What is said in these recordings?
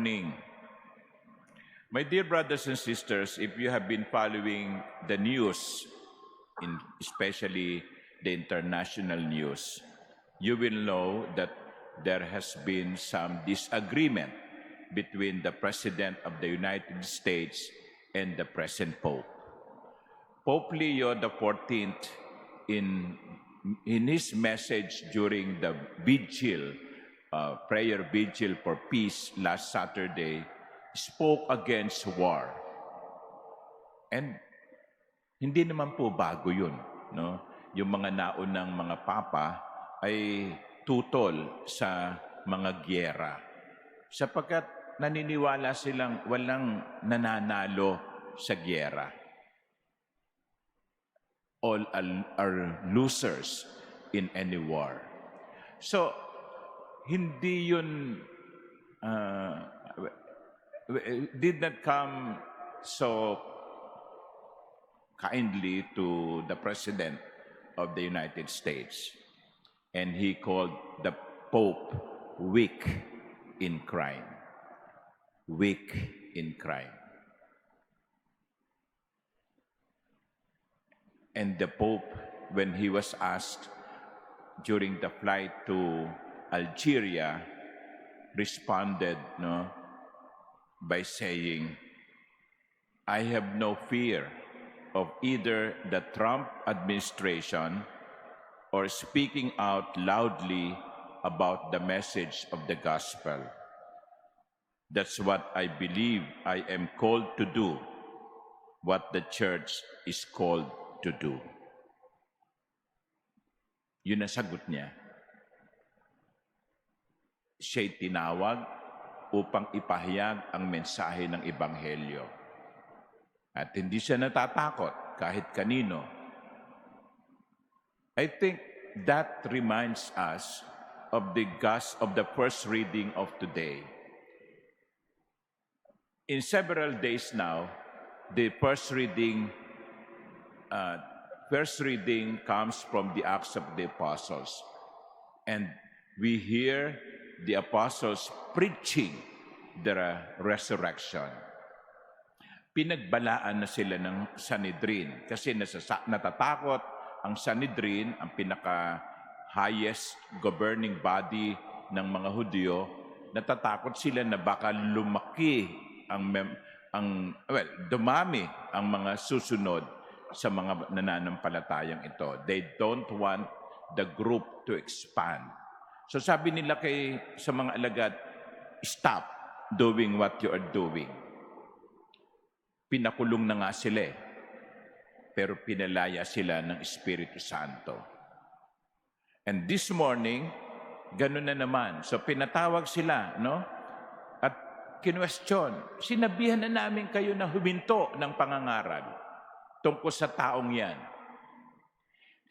morning. My dear brothers and sisters, if you have been following the news, especially the international news, you will know that there has been some disagreement between the President of the United States and the present Pope. Pope Leo XIV, in his message during the vigil, prayer vigil for peace last Saturday, spoke against war. And hindi naman po bago yun, no? Yung mga naunang mga papa ay tutol sa mga gyera. Sapagkat naniniwala silang walang nananalo sa gyera. All are losers in any war. So, hindi yun did not come so kindly to the President of the United States. And he called the Pope weak in crime. Weak in crime. And the Pope, when he was asked during the flight to Algeria, responded by saying, I have no fear of either the Trump administration or speaking out loudly about the message of the gospel. That's what I believe I am called to do, what the church is called to do. Yun ang sagot niya. Siya'y tinawag upang ipahayag ang mensahe ng Ebanghelyo. At hindi siya natatakot kahit kanino. I think that reminds us of the first reading of today. In several days now, the first reading comes from the Acts of the Apostles. And we hear the apostles preaching the resurrection. Pinagbalaan na sila ng Sanhedrin kasi natatakot ang Sanhedrin, ang pinaka-highest governing body ng mga Hudyo. Natatakot sila na baka lumaki dumami ang mga susunod sa mga nananampalatayang ito. They don't want the group to expand. So sabi nila sa mga alagad, stop doing what you are doing. Pinakulong na nga sila pero pinalaya sila ng Espiritu Santo. And this morning, ganun na naman. So pinatawag sila, at kinwestiyon, sinabihan na namin kayo na huminto ng pangangaral tungkol sa taong yan.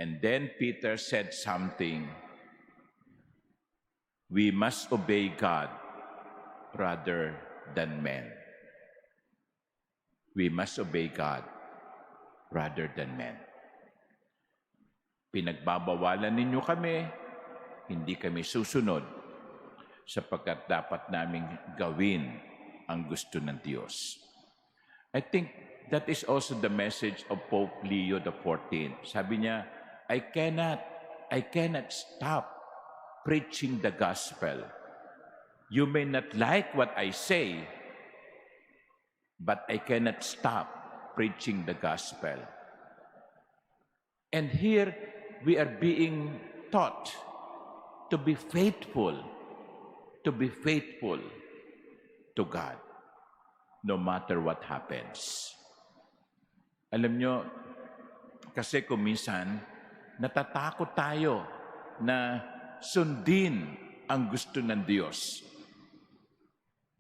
And then Peter said something, we must obey God rather than men. We must obey God rather than men. Pinagbabawalan ninyo kami, hindi kami susunod sapagkat dapat naming gawin ang gusto ng Diyos. I think that is also the message of Pope Leo XIV. Sabi niya, I cannot stop preaching the gospel. You may not like what I say, but I cannot stop preaching the gospel. And here we are being taught to be faithful to God, no matter what happens. Alam nyo, kasi kung minsan, natatakot tayo na sundin ang gusto ng Diyos.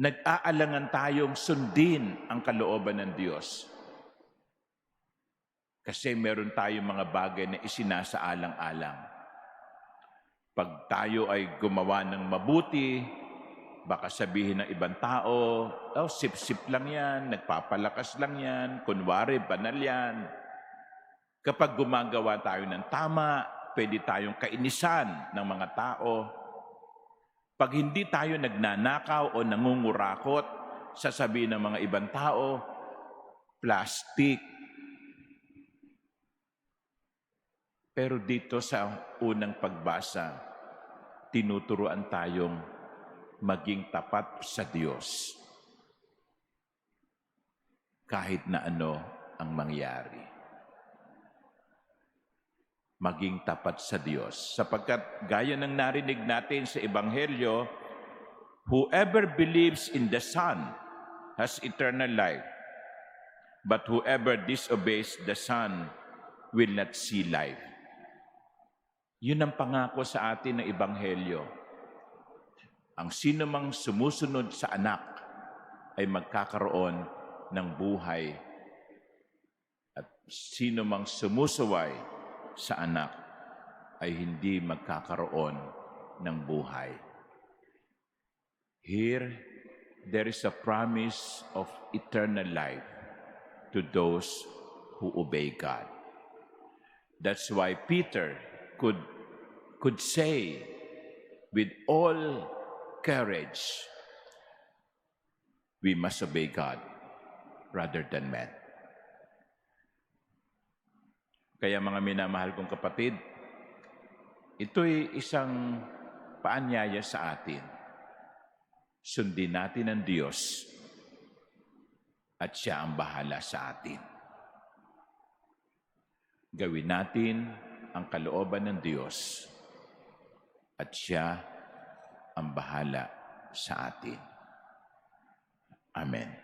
Nag-aalangan tayong sundin ang kalooban ng Diyos. Kasi meron tayong mga bagay na isinasaalang-alang. Pag tayo ay gumawa ng mabuti, baka sabihin ng ibang tao, sip-sip lang yan, nagpapalakas lang yan, kunwari, banal yan. Kapag gumagawa tayo ng tama, pwede tayong kainisan ng mga tao. Pag hindi tayo nagnanakaw o nangungurakot, sasabihin ng mga ibang tao, plastic. Pero dito sa unang pagbasa, tinuturuan tayong maging tapat sa Diyos kahit na ano ang mangyari. Maging tapat sa Diyos. Sapagkat gaya ng narinig natin sa Ebanghelyo, whoever believes in the Son has eternal life, but whoever disobeys the Son will not see life. Yun ang pangako sa atin ng Ebanghelyo. Ang sino mang sumusunod sa anak ay magkakaroon ng buhay. At sino mang sumusuway sa anak ay hindi magkakaroon ng buhay. Here, there is a promise of eternal life to those who obey God. That's why Peter could say with all courage, we must obey God rather than man. Kaya mga minamahal kong kapatid, ito'y isang paanyaya sa atin. Sundin natin ang Diyos at Siya ang bahala sa atin. Gawin natin ang kalooban ng Diyos at Siya ang bahala sa atin. Amen.